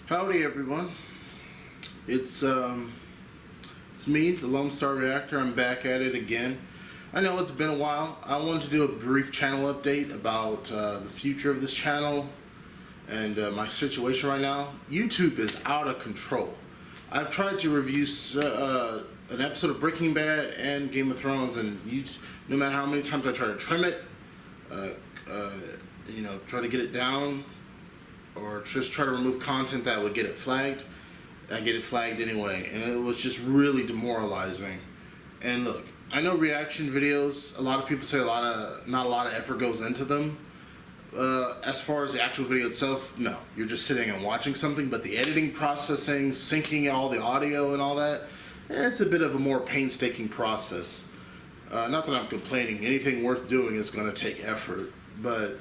Howdy everyone. It's me, the Lone Star Reactor. I'm back at it again. I know it's been a while. I wanted to do a brief channel update about the future of this channel and my situation right now. YouTube is out of control. I've tried to review an episode of Breaking Bad and Game of Thrones, and no matter how many times I try to trim it, try to get it down, or just try to remove content that would get it flagged, I get it flagged anyway, and it was just really demoralizing. And look, I know reaction videos, a lot of people say not a lot of effort goes into them. As far as the actual video itself, no, you're just sitting and watching something, but the editing, processing, syncing all the audio and all that, it's a bit of a more painstaking process. Not that I'm complaining, anything worth doing is going to take effort, but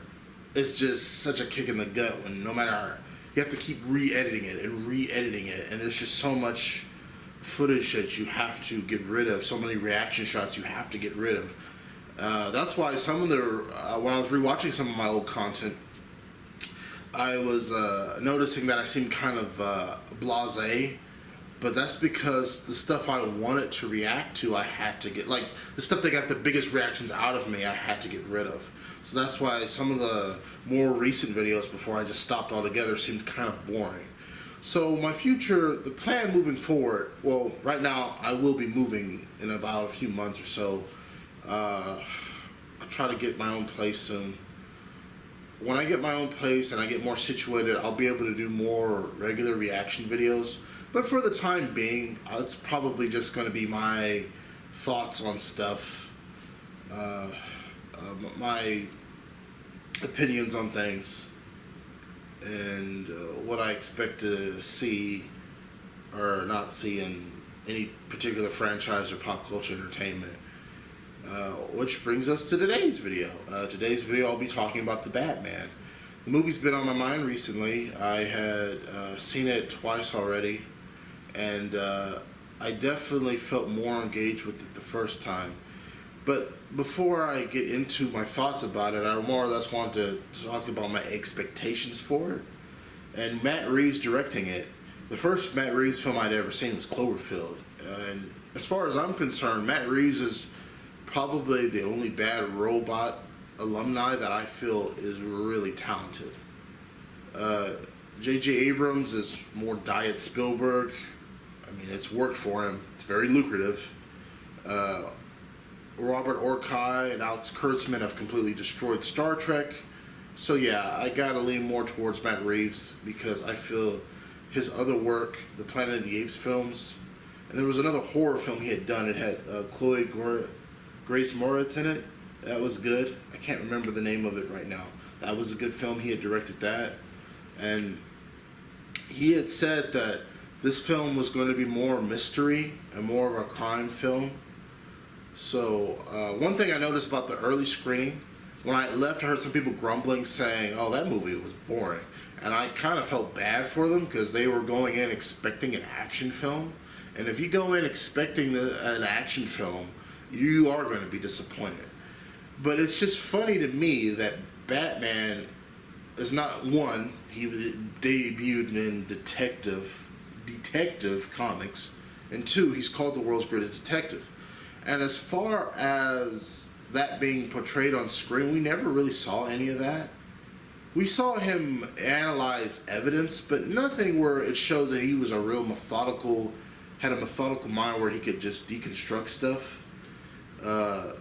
it's just such a kick in the gut when no matter, you have to keep re-editing it, and there's just so much footage that you have to get rid of, so many reaction shots you have to get rid of. That's why some of when I was rewatching some of my old content, I was noticing that I seemed kind of blasé, but that's because the stuff I wanted to react to, I had to get, like, the stuff that got the biggest reactions out of me, I had to get rid of. So that's why some of the more recent videos before I just stopped altogether seemed kind of boring. So my future, the plan moving forward, well, right now I will be moving in about a few months or so. I'll try to get my own place soon. When I get my own place and I get more situated, I'll be able to do more regular reaction videos. But for the time being, it's probably just going to be my thoughts on stuff. My opinions on things, and what I expect to see or not see in any particular franchise or pop culture entertainment. Which brings us to today's video. Today's video I'll be talking about The Batman. The movie's been on my mind recently. I had seen it twice already, and I definitely felt more engaged with it the first time. But before I get into my thoughts about it, I more or less want to talk about my expectations for it. And Matt Reeves directing it. The first Matt Reeves film I'd ever seen was Cloverfield. And as far as I'm concerned, Matt Reeves is probably the only Bad Robot alumni that I feel is really talented. J.J. Abrams is more Diet Spielberg. I mean, it's worked for him. It's very lucrative. Robert Orci and Alex Kurtzman have completely destroyed Star Trek. So yeah, I gotta lean more towards Matt Reeves because I feel his other work, the Planet of the Apes films, and there was another horror film he had done. It had Chloe Grace Moretz in it. That was good. I can't remember the name of it right now. That was a good film. He had directed that. And he had said that this film was going to be more mystery and more of a crime film. So, one thing I noticed about the early screening, when I left, I heard some people grumbling saying, oh, that movie was boring. And I kind of felt bad for them because they were going in expecting an action film. And if you go in expecting an action film, you are going to be disappointed. But it's just funny to me that Batman is not one, he debuted in detective comics, and two, he's called the world's greatest detective. And as far as that being portrayed on screen, we never really saw any of that. We saw him analyze evidence, but nothing where it showed that he was had a methodical mind where he could just deconstruct stuff.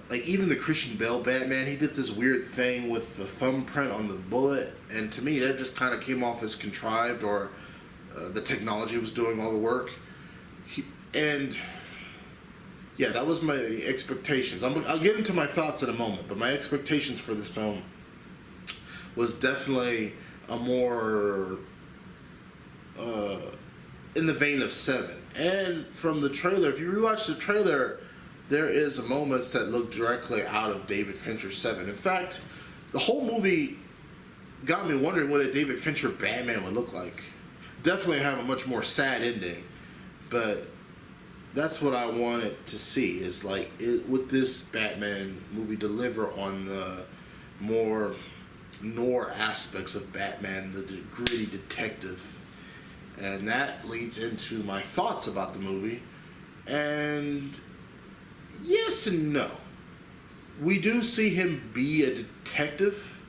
Like even the Christian Bale Batman, he did this weird thing with the thumbprint on the bullet, and to me that just kind of came off as contrived, or the technology was doing all the work. Yeah, that was my expectations. I'll get into my thoughts in a moment, but my expectations for this film was definitely a more in the vein of Seven. And from the trailer, if you rewatch the trailer, there is moments that look directly out of David Fincher's Seven. In fact, the whole movie got me wondering what a David Fincher Batman would look like. Definitely have a much more sad ending, but that's what I wanted to see, is like, would this Batman movie deliver on the more noir aspects of Batman, the gritty detective And that leads into my thoughts about the movie. And yes and no. We do see him be a detective,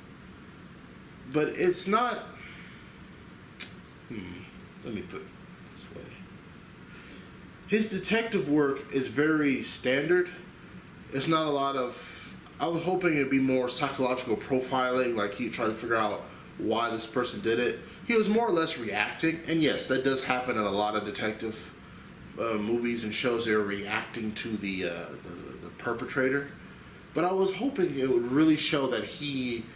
but it's not. Let me put it this way. His detective work is very standard. It's not a lot of. I was hoping it'd be more psychological profiling, like he tried to figure out why this person did it. He was more or less reacting, and yes, that does happen in a lot of detective movies and shows. They're reacting to the perpetrator. But I was hoping it would really show that he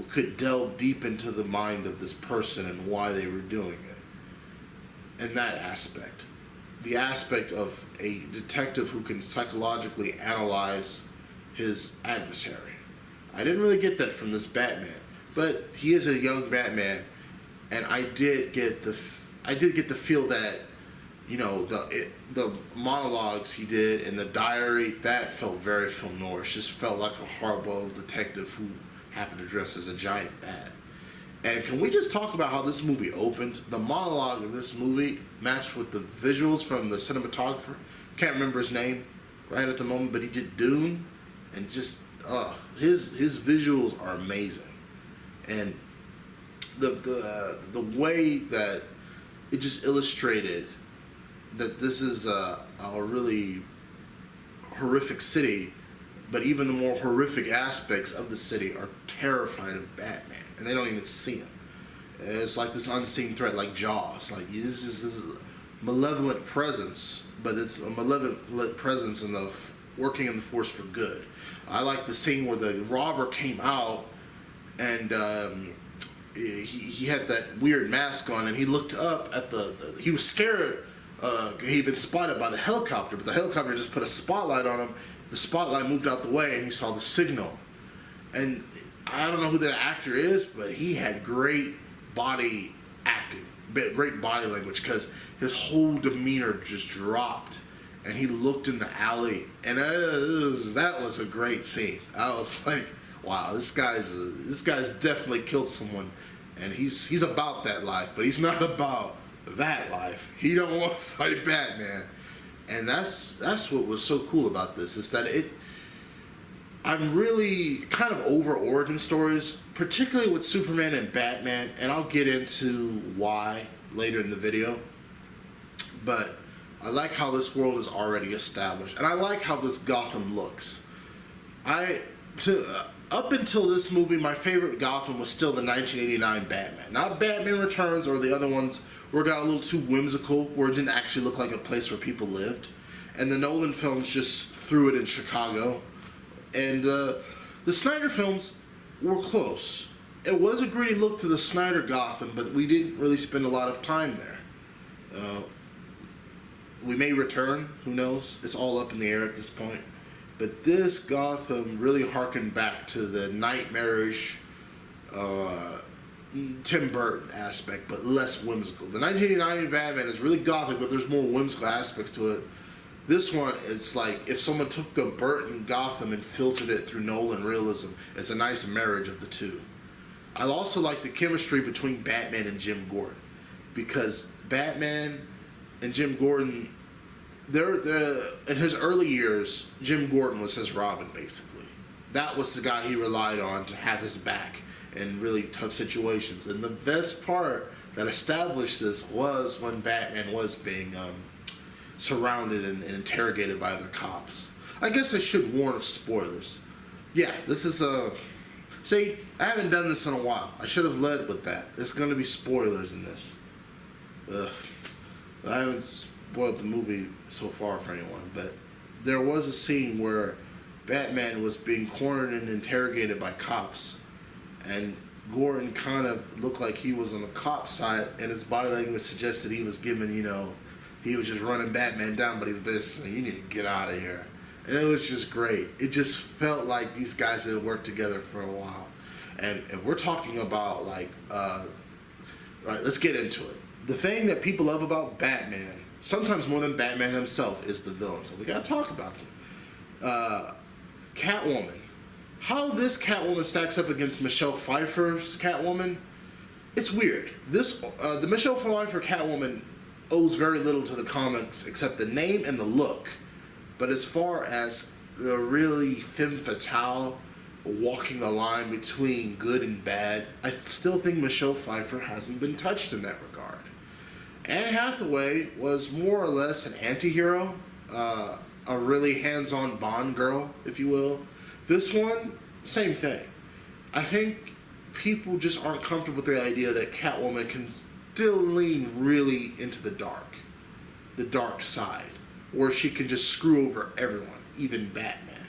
could delve deep into the mind of this person and why they were doing it. And that aspect. The aspect of a detective who can psychologically analyze his adversary. I didn't really get that from this Batman. But he is a young Batman, and I did get the feel that, you know, the monologues he did in the diary, that felt very film noir. It just felt like a hard-boiled detective who happened to dress as a giant bat. And can we just talk about how this movie opened? The monologue in this movie matched with the visuals from the cinematographer. Can't remember his name right at the moment, but he did Dune, and just his visuals are amazing. And the way that it just illustrated that this is a really horrific city, but even the more horrific aspects of the city are terrified of Batman, and they don't even see him. It's like this unseen threat, like Jaws. Like, it's just this malevolent presence, but it's a malevolent presence in the working in the force for good. I like the scene where the robber came out, and he had that weird mask on, and he looked up at he was scared. He'd been spotted by the helicopter, but the helicopter just put a spotlight on him. The spotlight moved out the way, and he saw the signal. And I don't know who the actor is, but he had great body acting, great body language, because his whole demeanor just dropped, and he looked in the alley, and that was a great scene. I was like, wow, this guy's definitely killed someone, and he's about that life, but he's not about that life. He don't want to fight Batman. And that's what was so cool about this, is that I'm really kind of over origin stories, particularly with Superman and Batman, and I'll get into why later in the video. But I like how this world is already established, and I like how this Gotham looks. Up until this movie, my favorite Gotham was still the 1989 Batman. Not Batman Returns or the other ones where it got a little too whimsical, where it didn't actually look like a place where people lived. And the Nolan films just threw it in Chicago. And the Snyder films were close. It was a gritty look to the Snyder Gotham, but we didn't really spend a lot of time there. We may return, who knows? It's all up in the air at this point. But this Gotham really harkened back to the nightmarish Tim Burton aspect, but less whimsical. The 1989 Batman is really gothic, but there's more whimsical aspects to it. This one, it's like if someone took the Burton Gotham and filtered it through Nolan realism. It's a nice marriage of the two. I also like the chemistry between Batman and Jim Gordon, because Batman and Jim Gordon, in his early years, Jim Gordon was his Robin, basically. That was the guy he relied on to have his back in really tough situations. And the best part that established this was when Batman was being surrounded and interrogated by other cops. I guess I should warn of spoilers. Yeah, this is see, I haven't done this in a while. I should have led with that. There's going to be spoilers in this. I haven't spoiled the movie so far for anyone, but there was a scene where Batman was being cornered and interrogated by cops, and Gordon kind of looked like he was on the cop side, and his body language suggested he was giving, he was just running Batman down, but he was basically saying, you need to get out of here. And it was just great. It just felt like these guys had worked together for a while. And if we're talking about, right, let's get into it. The thing that people love about Batman, sometimes more than Batman himself, is the villain. So we gotta talk about them. Catwoman. How this Catwoman stacks up against Michelle Pfeiffer's Catwoman it's weird. The Michelle Pfeiffer Catwoman owes very little to the comics except the name and the look. But as far as the really femme fatale, walking the line between good and bad, I still think Michelle Pfeiffer hasn't been touched in that regard. Anne Hathaway was more or less an anti-hero, a really hands-on Bond girl, if you will. This one, same thing. I think people just aren't comfortable with the idea that Catwoman can still lean really into the dark side, where she can just screw over everyone, even Batman.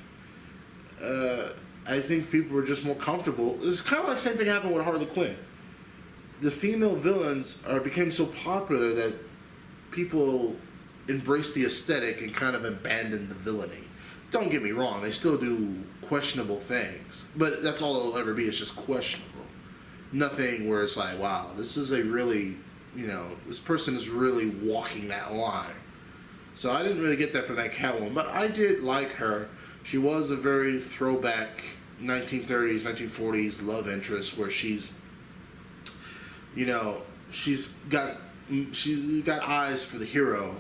I think people are just more comfortable. It's kind of like the same thing happened with Harley Quinn. The female villains became so popular that people embrace the aesthetic and kind of abandon the villainy. Don't get me wrong, they still do questionable things, but that's all it'll ever be, is just questionable. Nothing where it's like, wow, this is a really, this person is really walking that line. So I didn't really get that from that Catwoman, but I did like her. She was a very throwback 1930s, 1940s love interest where she's got eyes for the hero,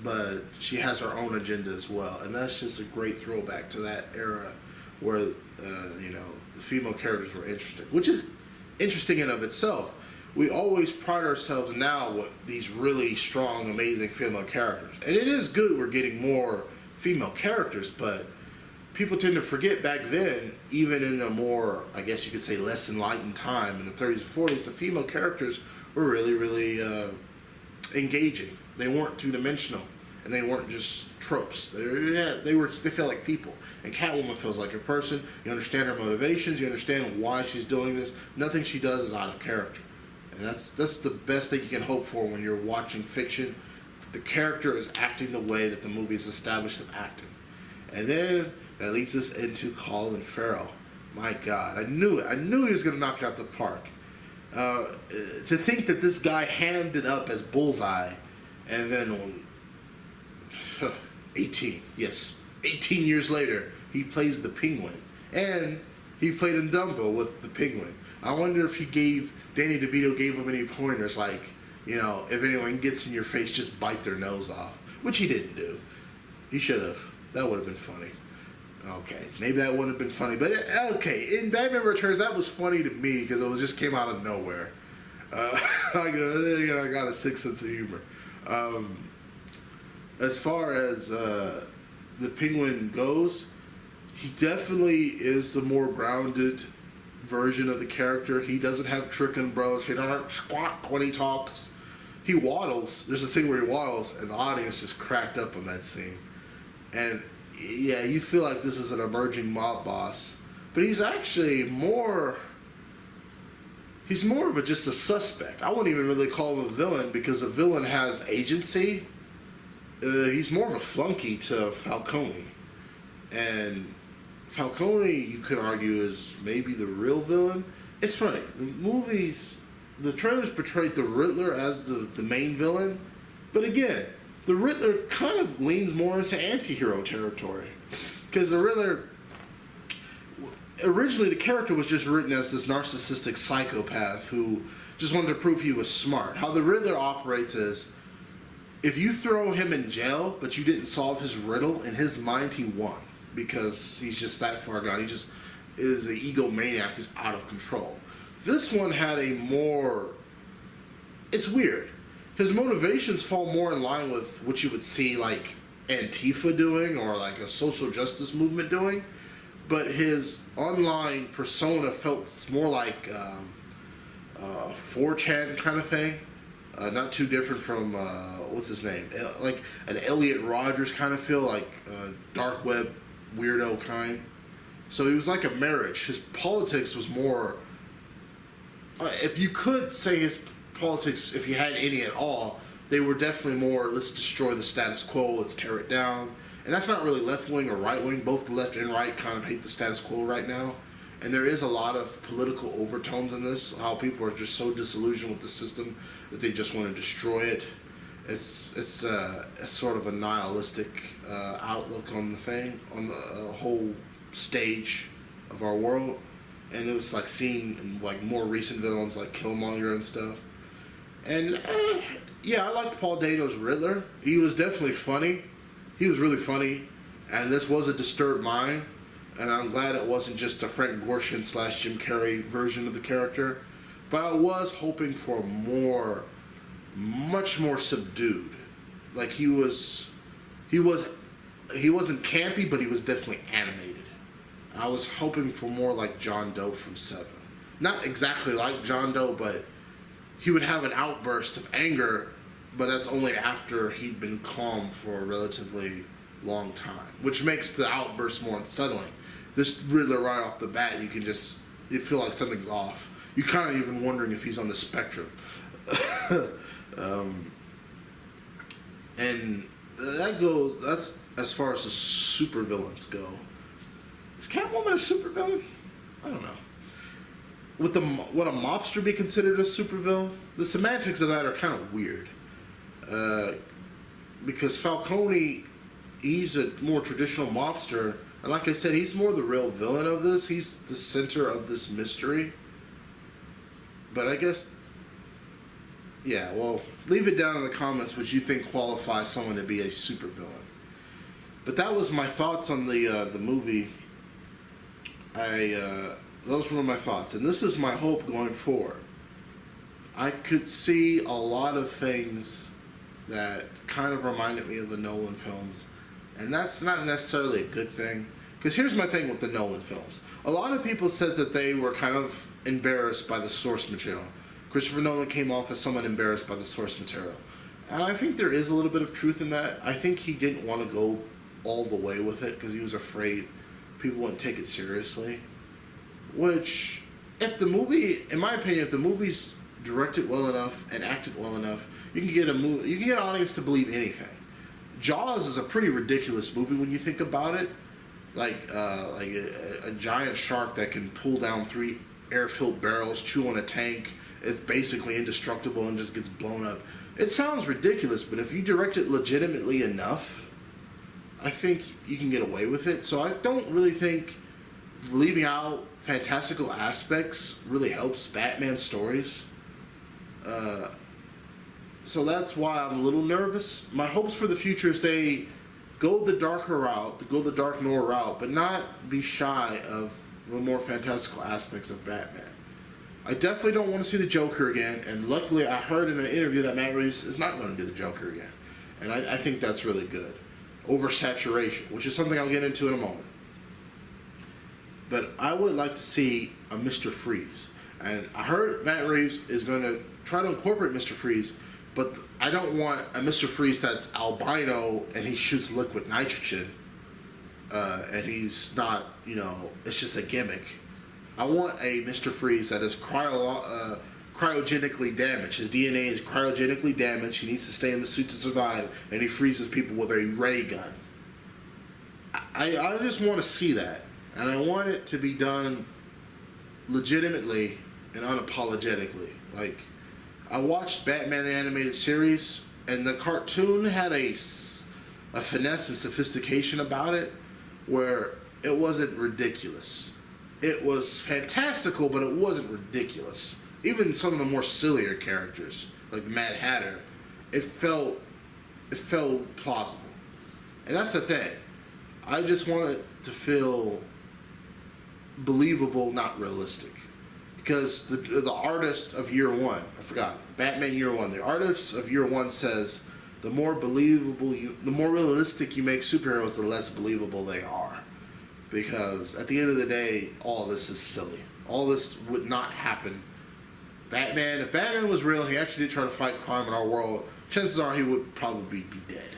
but she has her own agenda as well, and that's just a great throwback to that era where the female characters were interesting, which is interesting in of itself. We always pride ourselves now with these really strong, amazing female characters, and it is good we're getting more female characters, but people tend to forget back then, even in a more, I guess you could say, less enlightened time in the 30s and 40s, the female characters were really, really engaging. They weren't two-dimensional, and they weren't just tropes. They felt like people. And Catwoman feels like a person. You understand her motivations. You understand why she's doing this. Nothing she does is out of character, and that's the best thing you can hope for when you're watching fiction. The character is acting the way that the movie is established them acting, and then that leads us into Colin Farrell. My God, I knew it. I knew he was going to knock it out the park. To think that this guy hammed it up as Bullseye, and then on 18 years later, he plays the Penguin. And he played in Dumbo with the Penguin. I wonder if Danny DeVito gave him any pointers, like, if anyone gets in your face, just bite their nose off. Which he didn't do. He should have. That would have been funny. Okay, maybe that wouldn't have been funny, but okay, in Batman Returns, that was funny to me because it just came out of nowhere. I got a sick sense of humor. As far as the Penguin goes, he definitely is the more grounded version of the character. He doesn't have trick umbrellas. He doesn't squawk when he talks. He waddles. There's a scene where he waddles, and the audience just cracked up on that scene. And yeah, you feel like this is an emerging mob boss, but he's actually more. He's more of just a suspect. I wouldn't even really call him a villain because a villain has agency. He's more of a flunky to Falcone, and Falcone, you could argue, is maybe the real villain. It's funny. The trailers portrayed the Riddler as the main villain, but again, the Riddler kind of leans more into anti-hero territory. Because the Riddler, originally the character was just written as this narcissistic psychopath who just wanted to prove he was smart. How the Riddler operates is, if you throw him in jail, but you didn't solve his riddle, in his mind he won. Because he's just that far gone. He just is an egomaniac who's out of control. This one had a more... It's weird. His motivations fall more in line with what you would see like Antifa doing or like a social justice movement doing, but his online persona felt more like a 4chan kind of thing, not too different from what's his name, like an Elliot Rodgers kind of feel, like dark web weirdo kind. So he was like a marriage. His politics was more, if you could say his politics, if he had any at all, they were definitely more, let's destroy the status quo, let's tear it down. And that's not really left-wing or right-wing. Both the left and right kind of hate the status quo right now. And there is a lot of political overtones in this, how people are just so disillusioned with the system that they just want to destroy it. It's sort of a nihilistic outlook on the thing, on the whole stage of our world. and it was like seeing like more recent villains like Killmonger and stuff. And yeah, I liked Paul Dano's Riddler. He was definitely funny. He was really funny, and this was a disturbed mind. And I'm glad it wasn't just a Frank Gorshin / Jim Carrey version of the character. But I was hoping for much more subdued. Like he wasn't campy, but he was definitely animated. And I was hoping for more like John Doe from Seven. Not exactly like John Doe, but he would have an outburst of anger, but that's only after he'd been calm for a relatively long time, which makes the outburst more unsettling. This Riddler right off the bat, you feel like something's off. You're kind of even wondering if he's on the spectrum. And that's as far as the supervillains go. Is Catwoman a supervillain? I don't know. Would a mobster be considered a supervillain? The semantics of that are kind of weird. Because Falcone, he's a more traditional mobster, and like I said, he's more the real villain of this. He's the center of this mystery. But I guess, yeah, well, leave it down in the comments what you think qualifies someone to be a supervillain. But that was my thoughts on the movie. Those were my thoughts, and this is my hope going forward. I could see a lot of things that kind of reminded me of the Nolan films, and that's not necessarily a good thing. Because here's my thing with the Nolan films. A lot of people said that they were kind of embarrassed by the source material. Christopher Nolan came off as someone embarrassed by the source material. And I think there is a little bit of truth in that. I think he didn't want to go all the way with it because he was afraid people wouldn't take it seriously. Which, if the movie, in my opinion, if the movie's directed well enough and acted well enough, you can get an audience to believe anything. Jaws is a pretty ridiculous movie when you think about it. Like a giant shark that can pull down 3 air-filled barrels, chew on a tank. It's basically indestructible and just gets blown up. It sounds ridiculous, but if you direct it legitimately enough, I think you can get away with it. So I don't really think leaving out fantastical aspects really helps Batman stories. So that's why I'm a little nervous. My hopes for the future is they go the darker route, go the Dark Noir route, but not be shy of the more fantastical aspects of Batman. I definitely don't want to see the Joker again, and luckily I heard in an interview that Matt Reeves is not going to do the Joker again. And I think that's really good. Oversaturation, which is something I'll get into in a moment. But I would like to see a Mr. Freeze. And I heard Matt Reeves is going to try to incorporate Mr. Freeze, but I don't want a Mr. Freeze that's albino and he shoots liquid nitrogen. And he's not, it's just a gimmick. I want a Mr. Freeze that is cryogenically damaged. His DNA is cryogenically damaged. He needs to stay in the suit to survive, and he freezes people with a ray gun. I just want to see that, and I want it to be done legitimately and unapologetically. Like, I watched Batman the Animated Series, and the cartoon had a finesse and sophistication about it where it wasn't ridiculous. It was fantastical, but it wasn't ridiculous. Even some of the more sillier characters, like the Mad Hatter, it felt plausible. And that's the thing. I just want it to feel believable, not realistic. Because the artist of Year One, I forgot, Batman Year One, the artist of Year One says the more realistic you make superheroes, the less believable they are. Because at the end of the day, all this is silly. All this would not happen. If Batman was real, he actually did try to fight crime in our world, chances are he would probably be dead.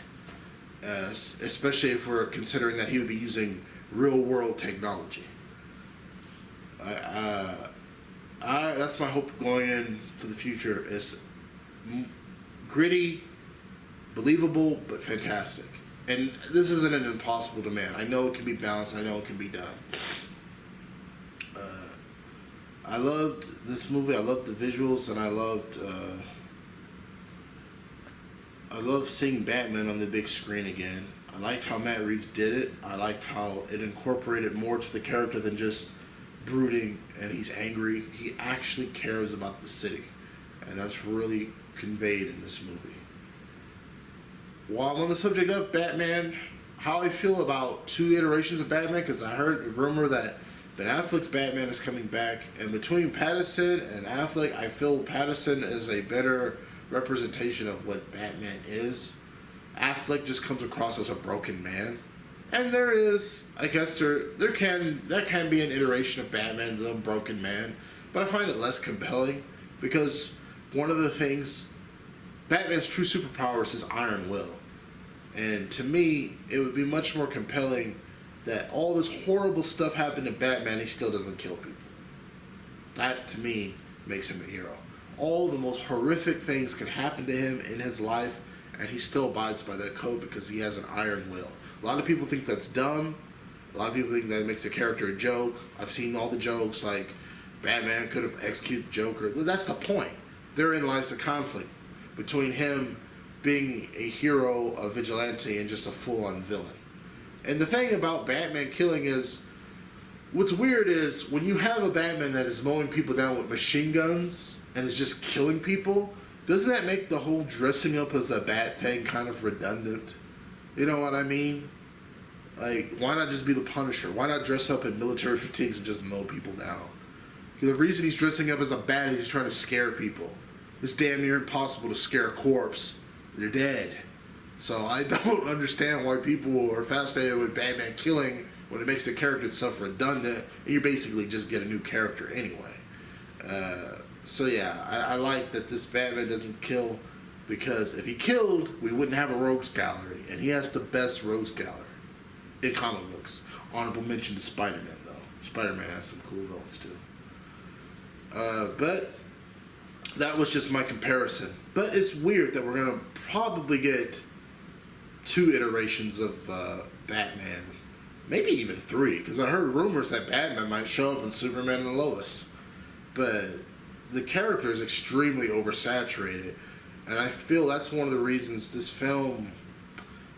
Especially if we're considering that he would be using real world technology. That's my hope going into the future, is gritty, believable, but fantastic. And this isn't an impossible demand. I know it can be balanced. I know it can be done. I loved this movie. I loved the visuals, and I loved seeing Batman on the big screen again. I liked how Matt Reeves did it. I liked how it incorporated more to the character than just brooding and he's angry. He actually cares about the city, and that's really conveyed in this movie. While I'm on the subject of Batman, how I feel about two iterations of Batman, because I heard a rumor that Ben Affleck's Batman is coming back, and between Pattinson and Affleck, I feel Pattinson is a better representation of what Batman is. Affleck just comes across as a broken man. And there is, I guess there can be an iteration of Batman, the broken man, but I find it less compelling because one of the things, Batman's true superpower is his iron will. And to me, it would be much more compelling that all this horrible stuff happened to Batman, he still doesn't kill people. That, to me, makes him a hero. All the most horrific things can happen to him in his life, and he still abides by that code because he has an iron will. A lot of people think that's dumb. A lot of people think that makes the character a joke. I've seen all the jokes like Batman could have executed Joker. That's the point. Therein lies the conflict between him being a hero, a vigilante, and just a full-on villain. And the thing about Batman killing is, what's weird is when you have a Batman that is mowing people down with machine guns and is just killing people, doesn't that make the whole dressing up as a bat thing kind of redundant? You know what I mean? Like, why not just be the Punisher? Why not dress up in military fatigues and just mow people down? Because the reason he's dressing up as a bat is he's trying to scare people. It's damn near impossible to scare a corpse. They're dead. So I don't understand why people are fascinated with Batman killing when it makes the character itself redundant, and you basically just get a new character anyway. So yeah, I like that this Batman doesn't kill, because if he killed, we wouldn't have a rogues gallery, and he has the best rogues gallery in comic books. Honorable mention to Spider-Man, though. Spider-Man has some cool villains too. But that was just my comparison. But it's weird that we're gonna probably get 2 iterations of Batman, maybe even 3, because I heard rumors that Batman might show up in Superman and Lois. But the character is extremely oversaturated, and I feel that's one of the reasons this film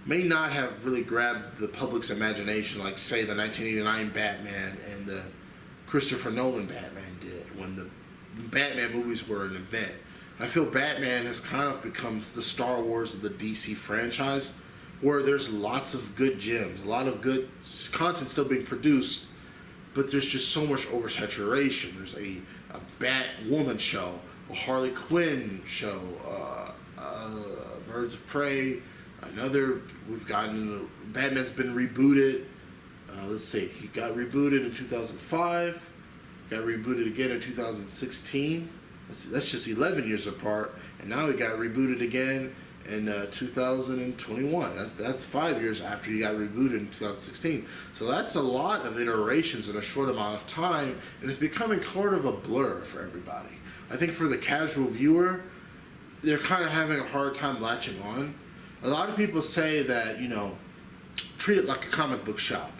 may not have really grabbed the public's imagination like, say, the 1989 Batman and the Christopher Nolan Batman did, when the Batman movies were an event. I feel Batman has kind of become the Star Wars of the DC franchise, where there's lots of good gems, a lot of good content still being produced, but there's just so much oversaturation. There's a Batwoman show, a Harley Quinn show, Birds of Prey, Batman's been rebooted. Let's see, he got rebooted in 2005, got rebooted again in 2016. That's just 11 years apart, and now he got rebooted again in 2021. That's 5 years after he got rebooted in 2016. So that's a lot of iterations in a short amount of time, and it's becoming sort of a blur for everybody. I think for the casual viewer, they're kind of having a hard time latching on. A lot of people say that, treat it like a comic book shop.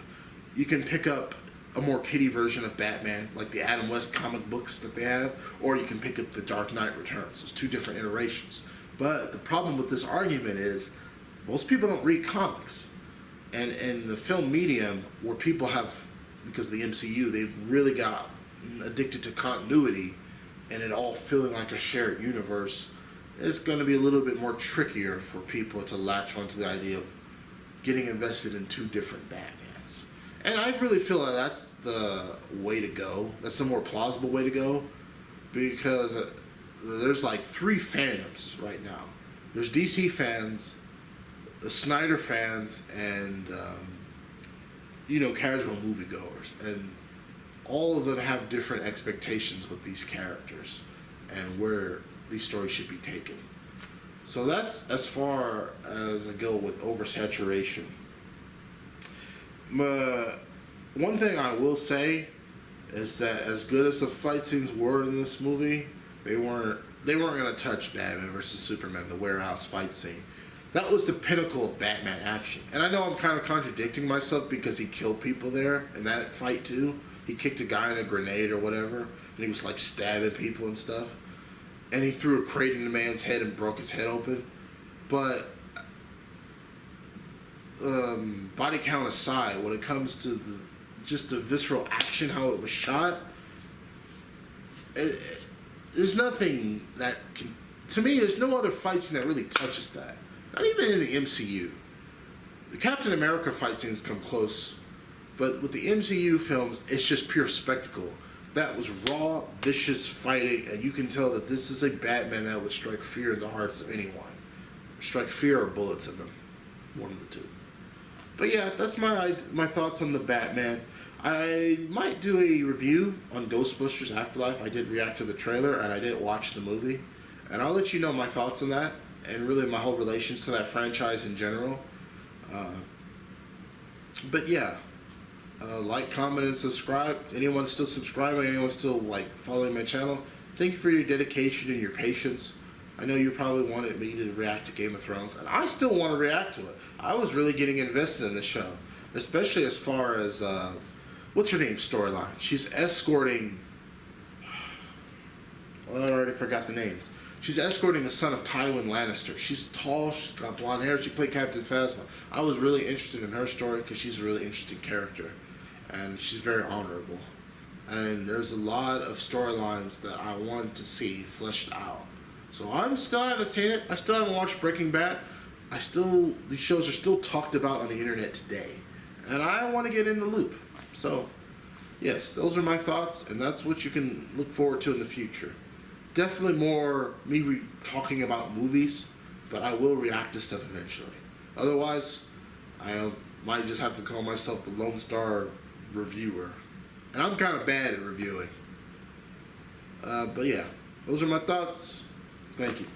You can pick up a more kiddie version of Batman, like the Adam West comic books that they have, or you can pick up the Dark Knight Returns. There's 2 different iterations. But the problem with this argument is most people don't read comics. And in the film medium, where people have, because of the MCU, they've really got addicted to continuity and it all feeling like a shared universe, it's going to be a little bit more trickier for people to latch onto the idea of getting invested in 2 different Batmans. And I really feel like that's the way to go. That's the more plausible way to go, because there's like 3 fandoms right now. There's DC fans, the Snyder fans, and casual moviegoers, and all of them have different expectations with these characters and where these stories should be taken. So that's as far as I go with oversaturation. One thing I will say is that as good as the fight scenes were in this movie, they weren't going to touch Batman versus Superman, the warehouse fight scene. That was the pinnacle of Batman action. And I know I'm kind of contradicting myself because he killed people there in that fight too. He kicked a guy in a grenade or whatever, and he was like stabbing people and stuff. And he threw a crate in the man's head and broke his head open. But body count aside, when it comes to just the visceral action, how it was shot. There's nothing that can, to me, there's no other fight scene that really touches that. Not even in the MCU. The Captain America fight scenes come close, but with the MCU films, it's just pure spectacle. That was raw, vicious fighting, and you can tell that this is a Batman that would strike fear in the hearts of anyone. Strike fear or bullets in them. One of the two. But yeah, that's my thoughts on the Batman. I might do a review on Ghostbusters Afterlife. I did react to the trailer, and I didn't watch the movie. And I'll let you know my thoughts on that, and really my whole relations to that franchise in general. But yeah, like, comment, and subscribe. Anyone still subscribing? Anyone still following my channel? Thank you for your dedication and your patience. I know you probably wanted me to react to Game of Thrones, and I still want to react to it. I was really getting invested in the show, especially as far as what's her name storyline. She's escorting. Well, I already forgot the names. She's escorting the son of Tywin Lannister. She's tall, she's got blonde hair, she played Captain Phasma. I was really interested in her story because she's a really interesting character. And she's very honorable. And there's a lot of storylines that I want to see fleshed out. So I still haven't seen it. I still haven't watched Breaking Bad. These shows are still talked about on the internet today. And I want to get in the loop. So, yes, those are my thoughts, and that's what you can look forward to in the future. Definitely more me talking about movies, but I will react to stuff eventually. Otherwise, I might just have to call myself the Lone Star Reviewer. And I'm kind of bad at reviewing. But yeah, those are my thoughts. Thank you.